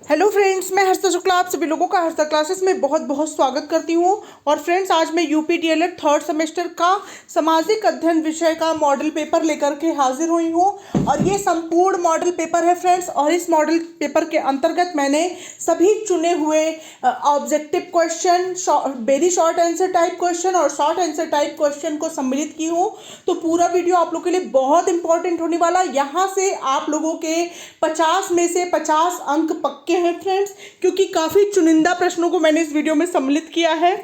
Hello friends, मैं हर्षा शुक्ला आप सभी लोगों का हर्षा क्लासेस में बहुत बहुत स्वागत करती हूँ। और फ्रेंड्स, आज मैं यूपी डीएलएड थर्ड सेमेस्टर का सामाजिक अध्ययन विषय का मॉडल पेपर लेकर के हाजिर हुई हूँ। और ये संपूर्ण मॉडल पेपर है फ्रेंड्स, और इस मॉडल पेपर के अंतर्गत मैंने सभी चुने हुए objective question, very short answer type question और शॉर्ट आंसर टाइप क्वेश्चन को सम्मिलित की हूँ। तो पूरा वीडियो आप लोगों के लिए बहुत इंपॉर्टेंट होने वाला। यहाँ से आप लोगों के 50 में से 50 अंक पक्के हैं फ्रेंड्स, क्योंकि काफ़ी चुनिंदा प्रश्नों को मैंने इस वीडियो में सम्मिलित किया है।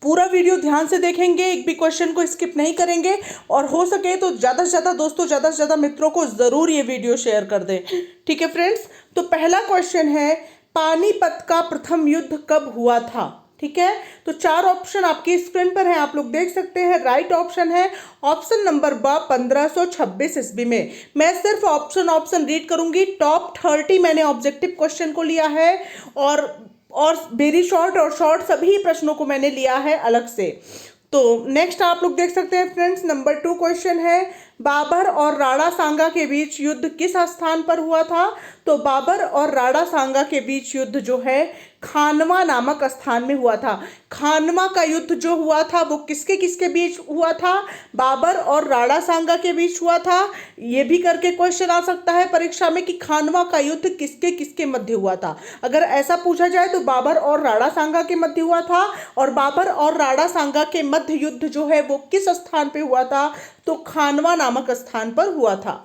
पूरा वीडियो ध्यान से देखेंगे, एक भी क्वेश्चन को स्किप नहीं करेंगे, और हो सके तो ज़्यादा से ज़्यादा दोस्तों, ज़्यादा से ज़्यादा मित्रों को ज़रूर ये वीडियो शेयर कर दें। ठीक है फ्रेंड्स, तो पहला क्वेश्चन है, पानीपत का प्रथम युद्ध कब हुआ था? ठीक है, तो 4 ऑप्शन आपकी स्क्रीन पर है, आप लोग देख सकते हैं। राइट ऑप्शन है ऑप्शन नंबर ब 1526 ईस्वी में। मैं सिर्फ ऑप्शन रीड करूंगी। टॉप 30 मैंने ऑब्जेक्टिव क्वेश्चन को लिया है, और वेरी शॉर्ट और शॉर्ट सभी प्रश्नों को मैंने लिया है अलग से। तो नेक्स्ट आप लोग देख सकते हैं फ्रेंड्स, नंबर 2 क्वेश्चन है, बाबर और राणा सांगा के बीच युद्ध किस स्थान पर हुआ था? तो बाबर और राणा सांगा के बीच युद्ध जो है खानवा नामक स्थान में हुआ था। खानवा का युद्ध जो हुआ था वो किसके किसके बीच हुआ था? बाबर और राणा सांगा के बीच हुआ था। ये भी करके क्वेश्चन आ सकता है परीक्षा में कि खानवा का युद्ध किसके किसके मध्य हुआ था। अगर ऐसा पूछा जाए तो बाबर और राणा सांगा के मध्य हुआ था, और बाबर और राणा सांगा के मध्य युद्ध जो है वो किस स्थान पे हुआ था? तो खानवा नामक स्थान पर हुआ था।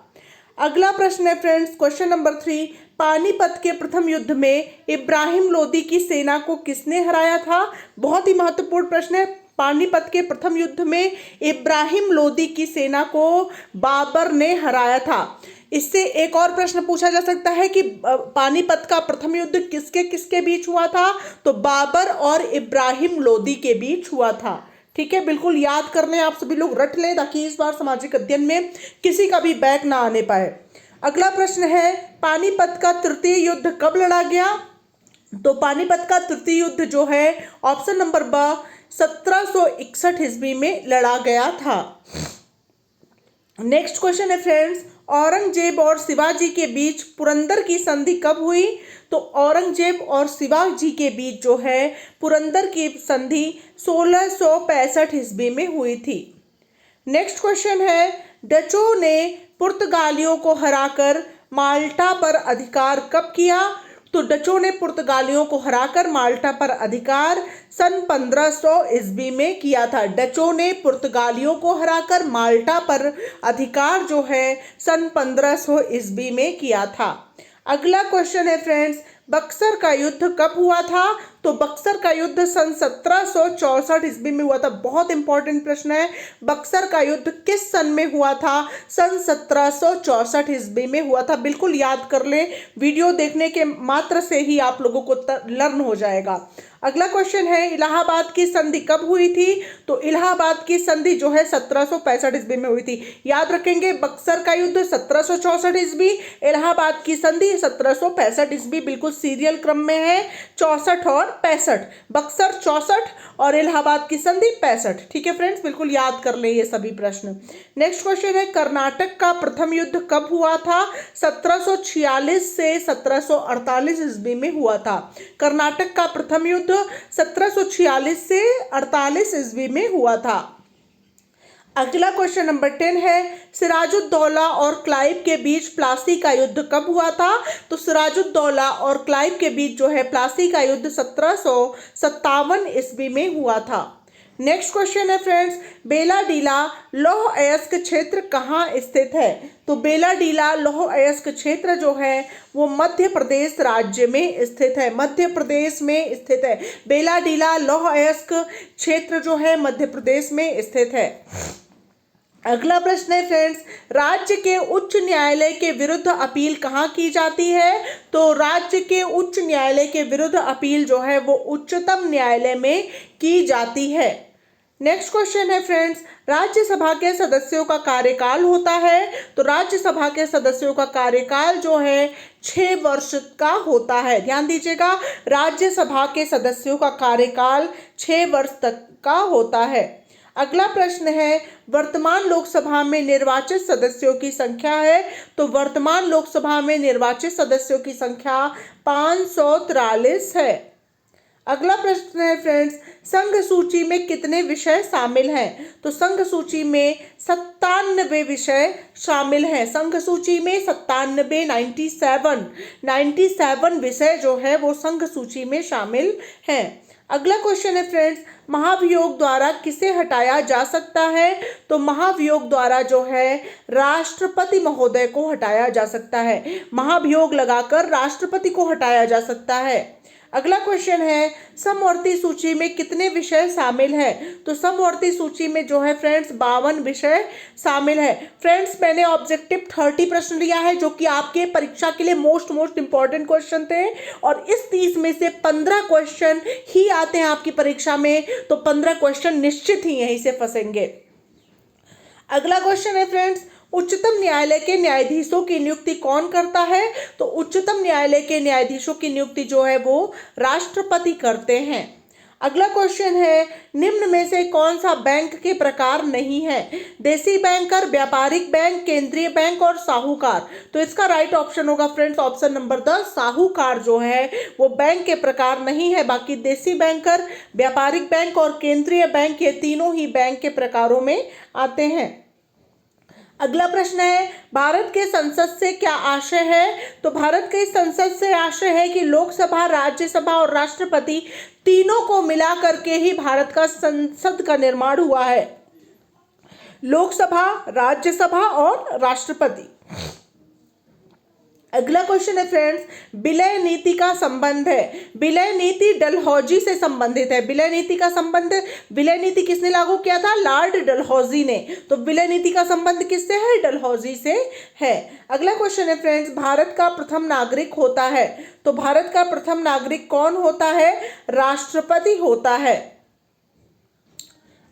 अगला प्रश्न है फ्रेंड्स, क्वेश्चन नंबर 3, पानीपत के प्रथम युद्ध में इब्राहिम लोदी की सेना को किसने हराया था? बहुत ही महत्वपूर्ण प्रश्न है। पानीपत के प्रथम युद्ध में इब्राहिम लोदी की सेना को बाबर ने हराया था। इससे एक और प्रश्न पूछा जा सकता है कि पानीपत का प्रथम युद्ध किसके किसके बीच हुआ था? तो बाबर और इब्राहिम लोदी के बीच हुआ था। ठीक है, बिल्कुल याद कर लें, आप सभी लोग रट लें, ताकि इस बार सामाजिक अध्ययन में किसी का भी बैक ना आने पाए। अगला प्रश्न है, पानीपत का तृतीय युद्ध कब लड़ा गया? तो पानीपत का तृतीय युद्ध जो है ऑप्शन नंबर ब 1761 ईस्वी में लड़ा गया था। नेक्स्ट क्वेश्चन है फ्रेंड्स, औरंगजेब और शिवाजी के बीच पुरंदर की संधि कब हुई? तो औरंगजेब और शिवाजी के बीच जो है पुरंदर की संधि 1665 ईस्वी में हुई थी। नेक्स्ट क्वेश्चन है, डचों ने पुर्तगालियों को हराकर माल्टा पर अधिकार कब किया? तो डचों ने पुर्तगालियों को हराकर माल्टा पर अधिकार सन 1500 ईस्वी में किया था। डचों ने पुर्तगालियों को हराकर माल्टा पर अधिकार जो है सन 1500 ईस्वी में किया था। अगला क्वेश्चन है फ्रेंड्स, बक्सर का युद्ध कब हुआ था? तो बक्सर का युद्ध सन 1764 ईस्वी में हुआ था। बहुत इंपॉर्टेंट प्रश्न है, बक्सर का युद्ध किस सन में हुआ था? सन 1764 ईस्वी में हुआ था। बिल्कुल याद कर ले, वीडियो देखने के मात्र से ही आप लोगों को लर्न हो जाएगा। अगला क्वेश्चन है, इलाहाबाद की संधि कब हुई थी? तो इलाहाबाद की संधि जो है 1765 ईस्वी में हुई थी। याद रखेंगे, बक्सर का युद्ध 1764 ईस्वी, इलाहाबाद की संधि 1765 ईस्वी, बिल्कुल सीरियल क्रम में है, 64 और 65। बक्सर 64 और इलाहाबाद की संधि 65। ठीक है फ्रेंड्स, बिल्कुल याद कर ले ये सभी प्रश्न। नेक्स्ट क्वेश्चन है, कर्नाटक का प्रथम युद्ध कब हुआ था? 1746 से 1748 ईस्वी में हुआ था। कर्नाटक का प्रथम युद्ध 1746 से 48 ईस्वी में हुआ था। अगला क्वेश्चन नंबर 10 है, सिराजुद्दौला और क्लाइव के बीच प्लासी का युद्ध कब हुआ था? तो सिराजुद्दौला और क्लाइव के बीच जो है प्लासी का युद्ध 1757 ईस्वी में हुआ था। नेक्स्ट क्वेश्चन है फ्रेंड्स, बेलाडीला लौह अयस्क क्षेत्र कहाँ स्थित है? तो बेलाडीला लौह अयस्क क्षेत्र जो है वो मध्य प्रदेश राज्य में स्थित है। मध्य प्रदेश में स्थित है। बेलाडीला लौह अयस्क क्षेत्र जो है मध्य प्रदेश में स्थित है। अगला प्रश्न है फ्रेंड्स, राज्य के उच्च न्यायालय के विरुद्ध अपील कहाँ की जाती है? तो राज्य के उच्च न्यायालय के विरुद्ध अपील जो है वो उच्चतम न्यायालय में की जाती है। नेक्स्ट क्वेश्चन है फ्रेंड्स, राज्यसभा के सदस्यों का कार्यकाल होता है? तो राज्यसभा के सदस्यों का कार्यकाल जो है 6 वर्ष का होता है। ध्यान दीजिएगा, राज्यसभा के सदस्यों का कार्यकाल 6 वर्ष तक का होता है। अगला प्रश्न है, वर्तमान लोकसभा में निर्वाचित सदस्यों की संख्या है। तो वर्तमान लोकसभा में निर्वाचित सदस्यों की संख्या 543 है। अगला प्रश्न है फ्रेंड्स, संघ सूची में कितने विषय शामिल हैं? तो संघ सूची में 97 विषय शामिल हैं। संघ सूची में 97 विषय जो है वो संघ सूची में शामिल हैं। अगला क्वेश्चन है फ्रेंड्स, महाभियोग द्वारा किसे हटाया जा सकता है? तो महाभियोग द्वारा जो है राष्ट्रपति महोदय को हटाया जा सकता है। महाभियोग लगाकर राष्ट्रपति को हटाया जा सकता है। अगला क्वेश्चन है, समवर्ती सूची में कितने विषय शामिल हैं? तो समवर्ती सूची में जो है फ्रेंड्स 52 विषय शामिल है। फ्रेंड्स मैंने ऑब्जेक्टिव 30 प्रश्न लिया है जो कि आपके परीक्षा के लिए मोस्ट इंपॉर्टेंट क्वेश्चन थे, और इस 30 में से 15 क्वेश्चन ही आते हैं आपकी परीक्षा में, तो 15 क्वेश्चन निश्चित ही यहीं से फंसेंगे। अगला क्वेश्चन है फ्रेंड्स, उच्चतम न्यायालय के न्यायाधीशों की नियुक्ति कौन करता है? तो उच्चतम न्यायालय के न्यायाधीशों की नियुक्ति जो है वो राष्ट्रपति करते हैं। अगला क्वेश्चन है, निम्न में से कौन सा बैंक के प्रकार नहीं है? देसी बैंकर, व्यापारिक बैंक, केंद्रीय बैंक और साहूकार। तो इसका राइट ऑप्शन होगा फ्रेंड्स ऑप्शन नंबर 10, साहूकार जो है वो बैंक के प्रकार नहीं है। बाकी देसी बैंकर, व्यापारिक बैंक और केंद्रीय बैंक ये तीनों ही बैंक के प्रकारों में आते हैं। अगला प्रश्न है, भारत के संसद से क्या आशय है? तो भारत के संसद से आशय है कि लोकसभा, राज्यसभा और राष्ट्रपति तीनों को मिला करके ही भारत का संसद का निर्माण हुआ है। लोकसभा, राज्यसभा और राष्ट्रपति। अगला क्वेश्चन है फ्रेंड्स, विलय नीति का संबंध है। विलय नीति डलहौजी से संबंधित है। विलय नीति का संबंध, विलय नीति किसने लागू किया था? लॉर्ड डलहौजी ने। तो विलय नीति का संबंध किससे है? डलहौजी से है। अगला क्वेश्चन है फ्रेंड्स, भारत का प्रथम नागरिक होता है। तो भारत का प्रथम नागरिक कौन होता है? राष्ट्रपति होता है।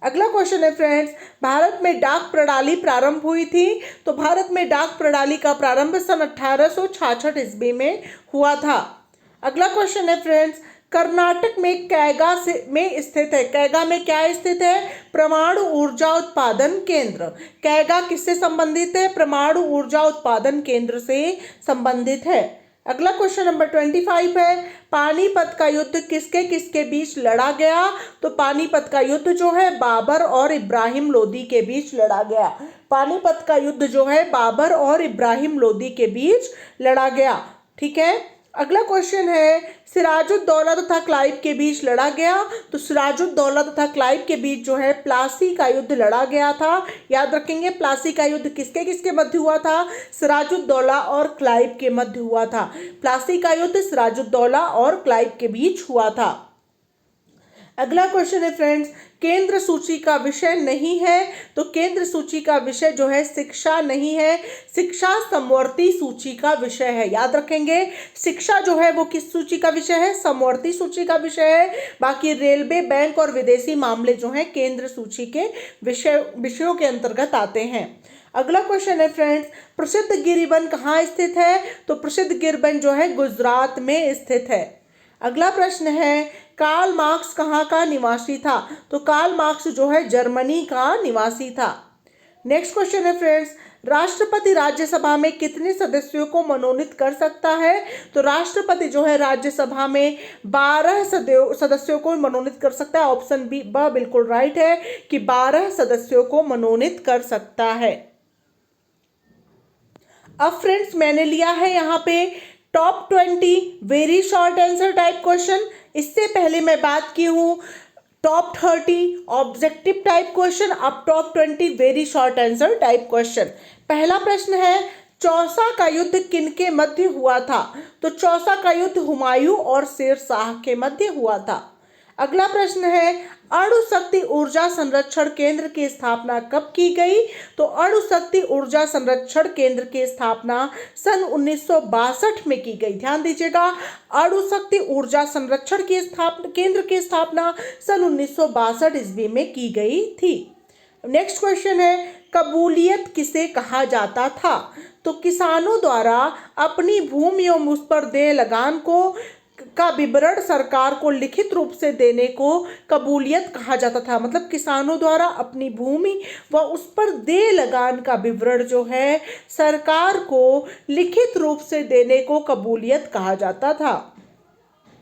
अगला क्वेश्चन है फ्रेंड्स, भारत में डाक प्रणाली प्रारंभ हुई थी। तो भारत में डाक प्रणाली का प्रारंभ सन 1866 ईस्वी में हुआ था। अगला क्वेश्चन है फ्रेंड्स, कर्नाटक में कैगा में स्थित है। कैगा में क्या स्थित है? परमाणु ऊर्जा उत्पादन केंद्र। कैगा किससे संबंधित है? परमाणु ऊर्जा उत्पादन केंद्र से संबंधित है। अगला क्वेश्चन नंबर 25 है, पानीपत का युद्ध किसके किसके बीच लड़ा गया? तो पानीपत का युद्ध जो है बाबर और इब्राहिम लोदी के बीच लड़ा गया। पानीपत का युद्ध जो है बाबर और इब्राहिम लोदी के बीच लड़ा गया। ठीक है। अगला क्वेश्चन है, सिराजुद्दौला तथा क्लाइव के बीच लड़ा गया। तो सिराजुद्दौला तथा क्लाइव के बीच जो है प्लासी का युद्ध लड़ा गया था। याद रखेंगे, प्लासी का युद्ध किसके किसके मध्य हुआ था? सिराजुद्दौला और क्लाइव के मध्य हुआ था। प्लासी का युद्ध सिराजुद्दौला और क्लाइव के बीच हुआ था। अगला क्वेश्चन है फ्रेंड्स, केंद्र सूची का विषय नहीं है। तो केंद्र सूची का विषय जो है शिक्षा नहीं है, शिक्षा समवर्ती सूची का विषय है। याद रखेंगे, शिक्षा जो है वो किस सूची का विषय है? समवर्ती सूची का विषय है। बाकी रेलवे, बैंक और विदेशी मामले जो हैं केंद्र सूची के विषयों के अंतर्गत आते हैं। अगला क्वेश्चन है फ्रेंड्स, प्रसिद्ध गिरिवन कहाँ स्थित है? तो प्रसिद्ध गिरिवन जो है गुजरात में स्थित है। अगला प्रश्न है, कार्ल मार्क्स कहाँ का निवासी था? तो कार्ल मार्क्स जो है जर्मनी का निवासी था। नेक्स्ट क्वेश्चन है फ्रेंड्स, राष्ट्रपति राज्यसभा में कितने सदस्यों को मनोनीत कर सकता है? तो राष्ट्रपति जो है राज्यसभा में 12 सदस्यों को मनोनीत कर सकता है। ऑप्शन बी बिल्कुल राइट है कि 12 सदस्यों को मनोनीत कर सकता है। अब फ्रेंड्स मैंने लिया है यहाँ पे top 20 very short answer type question. इससे पहले मैं बात की हूँ टॉप 30 ऑब्जेक्टिव टाइप क्वेश्चन, अब top 20 very short answer type question. पहला प्रश्न है, चौसा का युद्ध किनके मध्य हुआ था? तो चौसा का युद्ध हुमायूं और शेर शाह के मध्य हुआ था। अगला प्रश्न है, अणु शक्ति ऊर्जा संरक्षण केंद्र की स्थापना कब की गई? तो अणु शक्ति ऊर्जा संरक्षण केंद्र की स्थापना सन 1962 में की गई। ध्यान दीजिएगा, अणु शक्ति ऊर्जा संरक्षण की केंद्र की स्थापना सन 1962 ईस्वी में की गई थी। नेक्स्ट क्वेश्चन है, कबूलियत किसे कहा जाता था? तो किसानों द्वारा अपनी भूमि एवं उस पर देय लगान को का विवरण सरकार को लिखित रूप से देने को कबूलियत कहा जाता था। मतलब किसानों द्वारा अपनी भूमि व उस पर देय लगान का विवरण जो है सरकार को लिखित रूप से देने को कबूलियत कहा जाता था।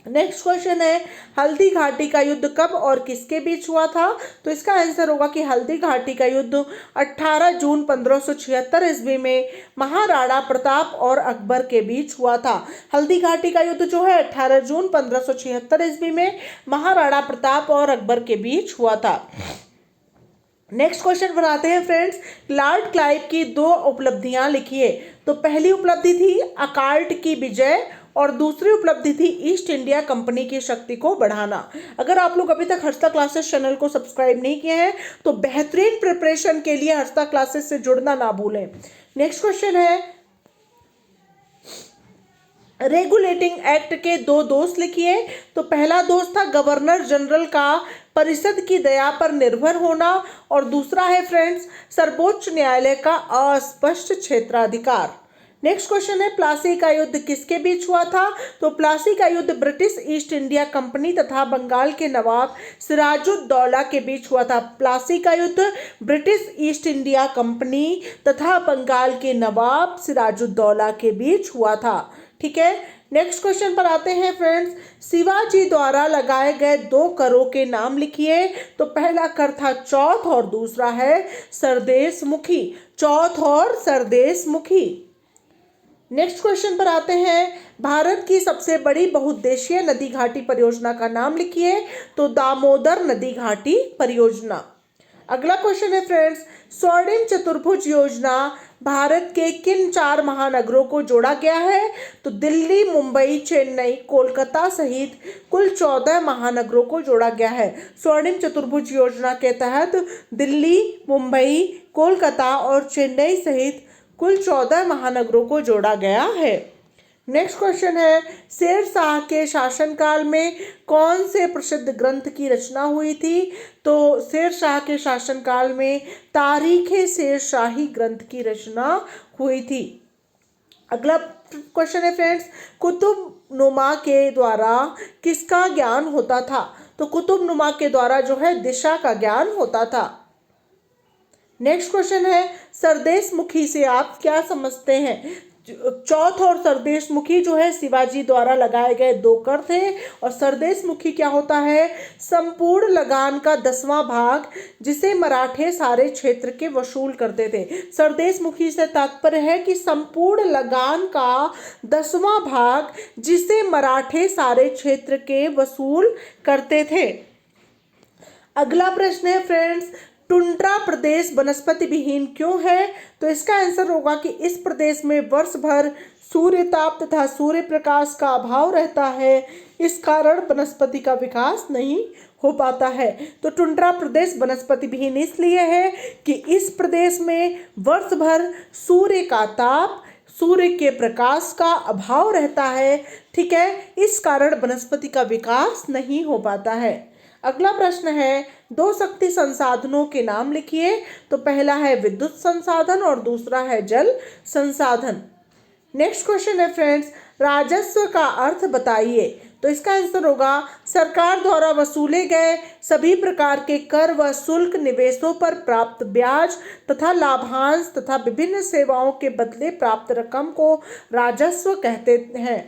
नेक्स्ट क्वेश्चन है, हल्दी घाटी का युद्ध कब और किसके बीच हुआ था? तो इसका आंसर होगा कि हल्दी घाटी का युद्ध 18 जून 1576 ईस्वी में महाराणा प्रताप और अकबर के बीच हुआ था। हल्दी घाटी का युद्ध जो है 18 जून 1576 ईस्वी में महाराणा प्रताप और अकबर के बीच हुआ था। नेक्स्ट क्वेश्चन बनाते हैं फ्रेंड्स, लॉर्ड क्लाइव की 2 उपलब्धियां लिखिए। तो पहली उपलब्धि थी अकाल्ट की विजय और दूसरी उपलब्धि थी ईस्ट इंडिया कंपनी की शक्ति को बढ़ाना। अगर आप लोग अभी तक हर्षदा क्लासेस चैनल को सब्सक्राइब नहीं किए हैं तो बेहतरीन प्रिपरेशन के लिए हर्षदा क्लासेस से जुड़ना ना भूलें। नेक्स्ट क्वेश्चन है, रेगुलेटिंग एक्ट के 2 दोष लिखिए। तो पहला दोष था गवर्नर जनरल का परिषद की दया पर निर्भर होना और दूसरा है फ्रेंड्स सर्वोच्च न्यायालय का अस्पष्ट क्षेत्राधिकार। नेक्स्ट क्वेश्चन है, प्लासी का युद्ध किसके बीच हुआ था? तो प्लासी का युद्ध ब्रिटिश ईस्ट इंडिया कंपनी तथा बंगाल के नवाब सिराजुद्दौला के बीच हुआ था। प्लासी का युद्ध ब्रिटिश ईस्ट इंडिया कंपनी तथा बंगाल के नवाब सिराजुद्दौला के बीच हुआ था। ठीक है, नेक्स्ट क्वेश्चन पर आते हैं फ्रेंड्स, शिवाजी द्वारा लगाए गए 2 करों के नाम लिखिए। तो पहला कर था चौथ और दूसरा है सरदेश मुखी। चौथ और सरदेश मुखी। नेक्स्ट क्वेश्चन पर आते हैं, भारत की सबसे बड़ी बहुउद्देशीय नदी घाटी परियोजना का नाम लिखिए। तो दामोदर नदी घाटी परियोजना। अगला क्वेश्चन है फ्रेंड्स, स्वर्णिम चतुर्भुज योजना भारत के किन 4 महानगरों को जोड़ा गया है? तो दिल्ली, मुंबई, चेन्नई, कोलकाता सहित कुल 14 महानगरों को जोड़ा गया है। स्वर्णिम चतुर्भुज योजना के तहत दिल्ली, मुंबई, कोलकाता और चेन्नई सहित कुल 14 महानगरों को जोड़ा गया है। नेक्स्ट क्वेश्चन है, शेर शाह के शासनकाल में कौन से प्रसिद्ध ग्रंथ की रचना हुई थी? तो शेर शाह के शासनकाल में तारीख़ शेर शाही ग्रंथ की रचना हुई थी। अगला क्वेश्चन है फ्रेंड्स, कुतुबनुमा के द्वारा किसका ज्ञान होता था? तो कुतुबनुमा के द्वारा जो है दिशा का ज्ञान होता था। नेक्स्ट क्वेश्चन है, सरदेश मुखी से आप क्या समझते हैं? चौथ और सरदेश मुखी जो है शिवाजी द्वारा लगाए गए 2 कर थे और सरदेश मुखी क्या होता है? संपूर्ण लगान का 10वां भाग जिसे मराठे सारे क्षेत्र के वसूल करते थे। सरदेश मुखी से तात्पर्य है कि संपूर्ण लगान का 10वां भाग जिसे मराठे सारे क्षेत्र के वसूल करते थे। अगला प्रश्न है फ्रेंड्स, टुंड्रा प्रदेश वनस्पति विहीन क्यों है? तो इसका आंसर होगा कि इस प्रदेश में वर्ष भर सूर्य ताप तथा सूर्य प्रकाश का अभाव रहता है, इस कारण वनस्पति का विकास नहीं हो पाता है। तो टुंड्रा प्रदेश वनस्पति विहीन इसलिए है कि इस प्रदेश में वर्ष भर सूर्य का ताप, सूर्य के प्रकाश का अभाव रहता है। ठीक है, इस कारण वनस्पति का विकास नहीं हो पाता है। अगला प्रश्न है, 2 शक्ति संसाधनों के नाम लिखिए। तो पहला है विद्युत संसाधन और दूसरा है जल संसाधन। नेक्स्ट क्वेश्चन है फ्रेंड्स, राजस्व का अर्थ बताइए। तो इसका आंसर होगा सरकार द्वारा वसूले गए सभी प्रकार के कर व शुल्क, निवेशों पर प्राप्त ब्याज तथा लाभांश तथा विभिन्न सेवाओं के बदले प्राप्त रकम को राजस्व कहते हैं।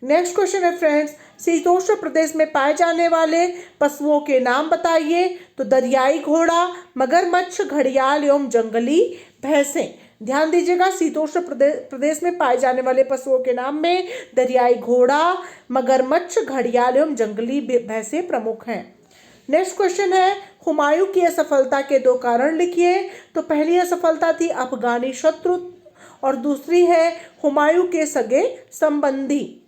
नेक्स्ट क्वेश्चन है फ्रेंड्स, शीतोष्ण प्रदेश में पाए जाने वाले पशुओं के नाम बताइए। तो दरियाई घोड़ा, मगरमच्छ, घड़ियाल एवं जंगली भैंसें। ध्यान दीजिएगा, शीतोष्ण प्रदेश में पाए जाने वाले पशुओं के नाम में दरियाई घोड़ा, मगरमच्छ, घड़ियाल एवं जंगली भैंसें प्रमुख हैं। नेक्स्ट क्वेश्चन है, हुमायूं की असफलता के 2 कारण लिखिए। तो पहली असफलता थी अफगानी शत्रु और दूसरी है हुमायूं के सगे संबंधी।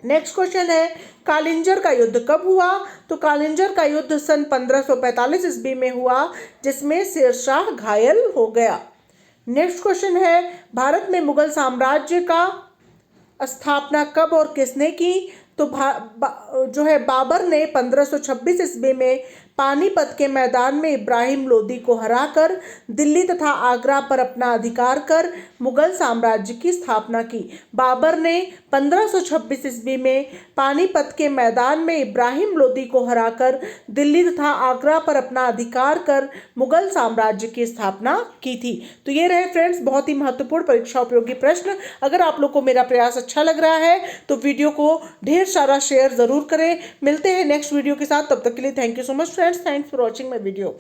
नेक्स्ट क्वेश्चन है, कालिंजर का युद्ध कब हुआ? तो कालिंजर का युद्ध सन 1545 ईस्वी में हुआ जिसमें शेरशाह घायल हो गया। नेक्स्ट क्वेश्चन है, भारत में मुगल साम्राज्य का स्थापना कब और किसने की? तो जो है बाबर ने 1526 ईस्वी में पानीपत के मैदान में इब्राहिम लोदी को हराकर दिल्ली तथा आगरा पर अपना अधिकार कर मुगल साम्राज्य की स्थापना की। बाबर ने 1526 ईस्वी में पानीपत के मैदान में इब्राहिम लोदी को हराकर दिल्ली तथा आगरा पर अपना अधिकार कर मुगल साम्राज्य की स्थापना की थी। तो ये रहे फ्रेंड्स बहुत ही महत्वपूर्ण परीक्षा उपयोगी प्रश्न। अगर आप लोग को मेरा प्रयास अच्छा लग रहा है तो वीडियो को ढेर सारा शेयर जरूर करें। मिलते हैं नेक्स्ट वीडियो के साथ, तब तक के लिए thank you so much friends, thanks for watching my video.